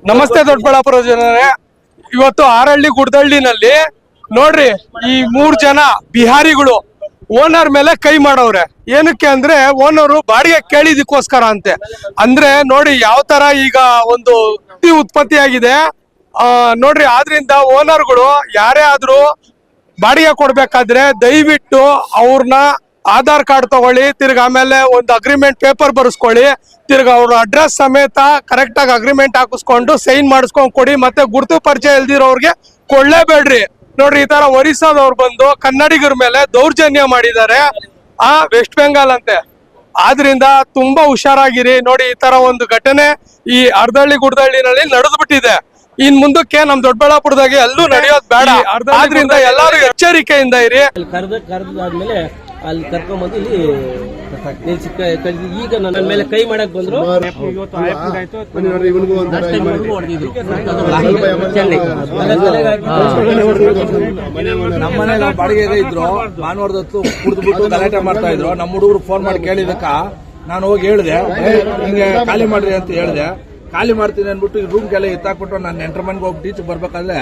ನಮಸ್ತೆ ದೊಡ್ಡಬಳ್ಳಾಪುರ ಜನರೇ, ಇವತ್ತು ಆರಹಳ್ಳಿ ಗುಡ್ದಳ್ಳಿನಲ್ಲಿ ನೋಡ್ರಿ ಈ 3 ಜನ ಬಿಹಾರಿಗಳು ಓನರ್ ಮೇಲೆ ಕೈ ಮಾಡವ್ರೆ. ಏನಕ್ಕೆ ಅಂದ್ರೆ ಓನರು ಬಾಡಿಗೆ ಕೇಳಿದಕ್ಕೋಸ್ಕರ ಅಂತೆ. ಅಂದ್ರೆ ನೋಡಿ ಯಾವ ತರ ಈಗ ಒಂದು ಉತ್ಪತ್ತಿ ಆಗಿದೆ ನೋಡ್ರಿ. ಆದ್ರಿಂದ ಓನರ್ಗಳು ಯಾರೇ ಆದ್ರೂ ಬಾಡಿಗೆ ಕೊಡ್ಬೇಕಾದ್ರೆ ದಯವಿಟ್ಟು ಅವ್ರನ್ನ ಆಧಾರ್ ಕಾರ್ಡ್ ತಗೊಳ್ಳಿ, ತಿರ್ಗ ಆಮೇಲೆ ಒಂದು ಅಗ್ರಿಮೆಂಟ್ ಪೇಪರ್ ಬರ್ಸ್ಕೊಳ್ಳಿ, ತಿರ್ಗ ಅವ್ರ ಅಡ್ರೆಸ್ ಸಮೇತ ಕರೆಕ್ಟ್ ಆಗಿ ಅಗ್ರಿಮೆಂಟ್ ಹಾಕಿಸ್ಕೊಂಡು ಸೈನ್ ಮಾಡಿಸ್ಕೊಂಡ್ ಕೊಡಿ. ಮತ್ತೆ ಗುರುತು ಪರಿಚಯ ಇಲ್ದಿರೋರ್ಗೆ ಕೊಡ್ಲೇಬೇಡ್ರಿ. ನೋಡ್ರಿ ಈ ತರ ಒರಿಸ್ಸಾದವ್ರು ಬಂದು ಕನ್ನಡಿಗರ ಮೇಲೆ ದೌರ್ಜನ್ಯ ಮಾಡಿದ್ದಾರೆ ವೆಸ್ಟ್ ಬೆಂಗಾಲ್ ಅಂತೆ. ಆದ್ರಿಂದ ತುಂಬಾ ಹುಷಾರಾಗಿರಿ. ನೋಡಿ ಈ ತರ ಒಂದು ಘಟನೆ ಈ ಅರ್ಧಳ್ಳಿ ಗುಡ್ದಳ್ಳಿನಲ್ಲಿ ನಡೆದು ಬಿಟ್ಟಿದೆ. ಇನ್ ಮುಂದಕ್ಕೆ ನಮ್ ದೊಡ್ಡಬಳ್ಳಾಪುರದಾಗೆ ಎಲ್ಲೂ ನಡೆಯೋದ್ ಬೇಡ. ಆದ್ರಿಂದ ಎಲ್ಲಾರು ಎಚ್ಚರಿಕೆಯಿಂದ ಇರಿ. ಕರೆದಾದ್ಮೇಲೆ ಅಲ್ಲಿ ಕರ್ಕೊಂಡ್ಬಂದು ಇಲ್ಲಿ ಈಗ ನನ್ನ ಮೇಲೆ ಕೈ ಮಾಡಕ್ ಬಂದ್ರು. ನಮ್ಮನೆ ಬಾಡಿಗೆ ಇದ್ರು, ಭಾನುವಾರದತ್ತು ಕುಡಿದ್ಬಿಟ್ಟು ಗಲಾಟೆ ಮಾಡ್ತಾ ಇದ್ರು. ನಮ್ಮ ಹುಡುಗರು ಫೋನ್ ಮಾಡಿ ಕೇಳಿದಕ್ಕ ನಾನು ಹೋಗಿ ಹೇಳಿದೆ, ಹಿಂಗೆ ಖಾಲಿ ಮಾಡ್ರಿ ಅಂತ ಹೇಳಿದೆ. ಖಾಲಿ ಮಾಡ್ತೀನಿ ಅಂದ್ಬಿಟ್ಟು ಈ ರೂಮ್ಗೆಲ್ಲ ಎತ್ತಾಕ್ಬಿಟ್ಟು ನಾನು ಎಂಟರ್ ಮನೆಗೆ ಹೋಗಿ ಟೀಚ್ ಬರ್ಬೇಕಾದ್ರೆ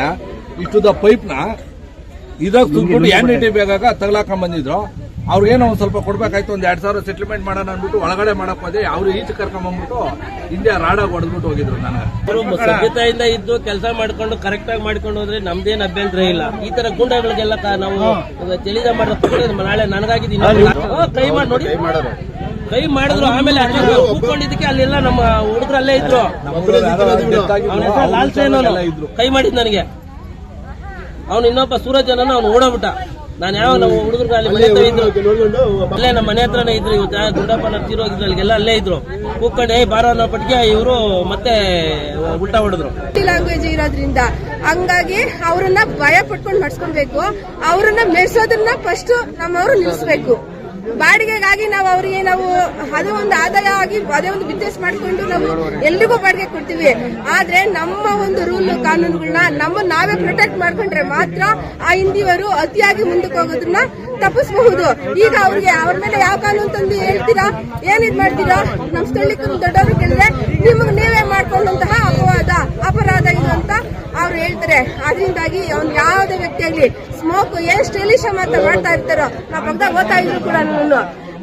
ಇಷ್ಟುದ ಪೈಪ್ನ ಇದಾಗ ತುಂಬಿಟ್ಟು ಎನ್ಐಟಿ ಬೇಗಾಗ ತಗಲಾಕೊಂಡ್ ಬಂದಿದ್ರು. ಅವ್ರಿಗೇನೋ ಒಂದ್ ಸ್ವಲ್ಪ ಕೊಡ್ಬೇಕಾಯ್ತು, ಒಂದ್ 2,000 ಸೆಟ್ಲ್ಮೆಂಟ್ ಮಾಡೋಣ ಅಂದ್ಬಿಟ್ಟು ಒಳಗಡೆ ಮಾಡಕ್ ಹೋದೆ. ಅವ್ರು ಈಚೆ ಕರ್ಕೊಂಡ್ ಬಂದ್ಬಿಟ್ಟು ಇಂಡಿಯಾ ರಾಡಾಗಿ ಹೊಡೆದ್ಬಿಟ್ಟು ಹೋಗಿದ್ರು. ನನಗೆ ಸಭ್ಯತೆಯಿಂದ ಇದ್ದು ಕೆಲಸ ಮಾಡ್ಕೊಂಡು ಕರೆಕ್ಟ್ ಆಗಿ ಮಾಡ್ಕೊಂಡು ಹೋದ್ರೆ ನಮ್ದೇನ್ ಅಭ್ಯಂತರ ಇಲ್ಲ. ಈ ತರ ಗುಂಡಗಳಿಗೆಲ್ಲ ನಾವು ತಿಳಿದ ಮಾಡಿದ್ರೆ ನಾಳೆ ನನಗಾಗಿದ್ದೀನಿ ಕೈ ಮಾಡಿ ನೋಡಿ, ಕೈ ಮಾಡಿದ್ರು. ಆಮೇಲೆ ಕೂತ್ಕೊಂಡಿದ್ದಕ್ಕೆ ಅಲ್ಲೆಲ್ಲ ನಮ್ಮ ಹುಡುಗರು ಅಲ್ಲೇ ಇದ್ರು. ಲಾಲ್ ಸೇನ್ ಕೈ ಮಾಡಿದ್ ನನಗೆ. ಅವ್ನು ಇನ್ನೊಬ್ಬ ಸೂರಜ್ ಅನ್ನ ಅವ್ನು ಓಡೋಗ್ಬಿಟ್ಟ. ನಾನು ಯಾವ ನಮ್ಮ ಹುಡುಗರು ಅಲ್ಲಿ ಮನೆ ಹತ್ರ ಇದ್ರು, ಅಲ್ಲೇ ನಮ್ಮ ಮನೆ ಹತ್ರನೇ ಇದ್ರು. ಇವತ್ತು ಗುಂಡಪ್ಪನ ತೀರೋಗಿದ್ರು, ಅಲ್ಲಿಗೆಲ್ಲ ಅಲ್ಲೇ ಇದ್ರು. ಕೂತ್ಕೊಂಡೆ ಬಾರೋ ಅನ್ನೋ ಪಟ್ಟಿಗೆ ಇವರು ಮತ್ತೆ ಉಲ್ಟಾ ಹೊಡೆದ್ರು. ಲ್ಯಾಂಗ್ವೇಜ್ ಇರೋದ್ರಿಂದ ಹಂಗಾಗಿ ಅವ್ರನ್ನ ಭಯ ಪಟ್ಕೊಂಡು ನಡ್ಸ್ಕೊಬೇಕು. ಅವ್ರನ್ನ ಮೆರ್ಸೋದನ್ನ ಫಸ್ಟ್ ನಮ್ಮವ್ರು ನಿಲ್ಸ್ಬೇಕು. ಬಾಡಿಗೆಗಾಗಿ ನಾವು ಅವ್ರಿಗೆ ಅದೇ ಒಂದು ಆದಾಯ ಆಗಿ ಅದೇ ಒಂದು ಬಿಸ್ನೆಸ್ ಮಾಡ್ಕೊಂಡು ನಾವು ಎಲ್ಲಿಗೂ ಬಾಡಿಗೆ ಕೊಡ್ತೀವಿ. ಆದ್ರೆ ನಮ್ಮ ಒಂದು ರೂಲ್ ಕಾನೂನುಗಳನ್ನ ನಾವೇ ಪ್ರೊಟೆಕ್ಟ್ ಮಾಡ್ಕೊಂಡ್ರೆ ಮಾತ್ರ ಆ ಹಿಂದಿಯವರು ಅತಿಯಾಗಿ ಮುಂದಕ್ಕೆ ಹೋಗೋದನ್ನ ತಪ್ಪಿಸಬಹುದು. ಈಗ ಅವ್ರಿಗೆ ಅವ್ರ ಮೇಲೆ ಯಾವ ಕಾನೂನು ತಂದು ಹೇಳ್ತೀರಾ, ಏನಿದ್ ಮಾಡ್ತೀರಾ? ನಮ್ ಸ್ಥಳೀಕರು ದೊಡ್ಡವರು ಕೇಳಿದ್ರೆ ನಿಮ್ಗೆ ನೀವೇ ಮಾಡ್ಕೊಂಡಂತಹ ಅಪರಾಧ ಇದು ಅಂತ ಅವ್ರು ಹೇಳ್ತಾರೆ. ಅದರಿಂದಾಗಿ ಅವ್ನು ಯಾವುದೇ ವ್ಯಕ್ತಿ ಆಗ್ಲಿ ಸ್ಮೋಕ್ ಏನ್ ಸ್ಟೈಲಿಶ್ ಮಾತ್ರ ಮಾಡ್ತಾ ಇರ್ತಾರೋ, ನಾವು ಪಕ್ಕದಾಗ ಓದ್ತಾ ಇದ್ರು ಕೂಡ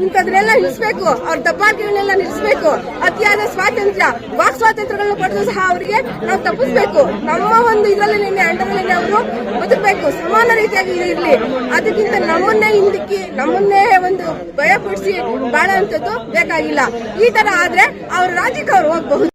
ಇಂಥದ್ರೆಲ್ಲ ನಿಲ್ಸ್ಬೇಕು. ಅವ್ರ ದಬ್ಬಾಳಿಕೆಗಳನ್ನೆಲ್ಲ ನಿಲ್ಸ್ಬೇಕು. ಅತಿಯಾದ ಸ್ವಾತಂತ್ರ್ಯ ವಾಕ್ ಸ್ವಾತಂತ್ರ್ಯಗಳನ್ನ ಪಡೆದು ಸಹ ಅವರಿಗೆ ನಾವು ತಪ್ಪಿಸ್ಬೇಕು. ನಮ್ಮ ಒಂದು ಇದರಲ್ಲಿ ಅಂಡರಲ್ಲಿ ಅವರು ಬದುಕಬೇಕು, ಸಮಾನ ರೀತಿಯಾಗಿ ಇರಲಿ. ಅದಕ್ಕಿಂತ ನಮ್ಮನ್ನೇ ಹಿಂದಿಕ್ಕಿ ನಮ್ಮನ್ನೇ ಒಂದು ಭಯ ಪಡಿಸಿ ಬಾಳೋ ಅಂತದ್ದು ಬೇಕಾಗಿಲ್ಲ. ಈ ತರ ಆದ್ರೆ ಅವ್ರ ರಾಜ್ಯಕ್ಕೆ ಅವ್ರು ಹೋಗಬಹುದು.